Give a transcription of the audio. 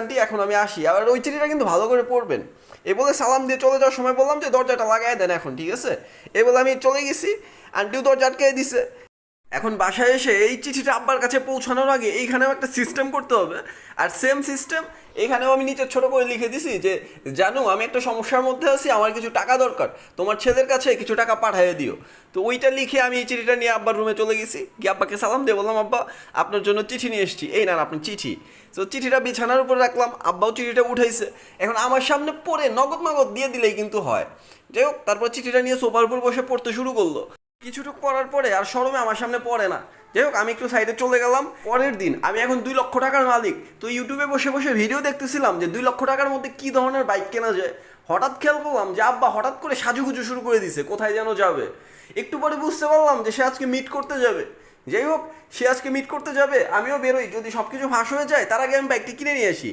Aunty এখন আমি আসি। আর ওই চিঠিটা কিন্তু ভালো করে পড়বেন। এ বলে সালাম দিয়ে চলে যাওয়ার সময় বললাম যে দরজাটা লাগাই দেন এখন, ঠিক আছে? এ বলে আমি চলে গেছি, আন্টিও দরজা আটকে দিছে। এখন বাসায় এসে এই চিঠিটা আব্বার কাছে পৌঁছানোর আগে এইখানেও একটা সিস্টেম করতে হবে। আর সেম সিস্টেম এখানেও আমি নিচে ছোট করে লিখে দিছি যে জানো আমি একটা সমস্যার মধ্যে আছি, আমার কিছু টাকা দরকার, তোমার ছেলের কাছে কিছু টাকা পাঠিয়ে দিও। তো ওইটা লিখে আমি এই চিঠিটা নিয়ে আব্বার রুমে চলে গেছি, গিয়ে আব্বাকে সালাম দিয়ে বললাম আব্বা আপনার জন্য চিঠি নিয়ে এসেছি, এই না আপনার চিঠি। তো চিঠিটা বিছানার উপর রাখলাম, আব্বাও চিঠিটা উঠাইছে। এখন আমার সামনে পড়ে নগদ নগদ দিয়ে দিলেই কিন্তু হয়। যাই হোক, তারপর চিঠিটা নিয়ে সোফার উপর বসে পড়তে শুরু করলো। কিছুটুকু পড়ার পরে আর শরমে আমার সামনে পড়ে না। যাই হোক, আমি একটু সাইডে চলে গেলাম। পরের দিন আমি এখন 2 লক্ষ টাকার মালিক। তো ইউটিউবে বসে বসে ভিডিও দেখতেছিলাম যে 2 লক্ষ টাকার মধ্যে কি ধরনের বাইক কেনা যায়। হঠাৎ খেয়াল করলাম যে আব্বা হঠাৎ করে সাজুগুজু শুরু করে দিছে, কোথায় যেন যাবে। একটু পরে বুঝতে পারলাম যে সে আজকে মিট করতে যাবে। যাই হোক, সে আজকে মিট করতে যাবে, আমিও বেরোই, যদি সব কিছু ফাঁস হয়ে যায় তার আগে আমি বাইকটি কিনে নিয়ে আসি।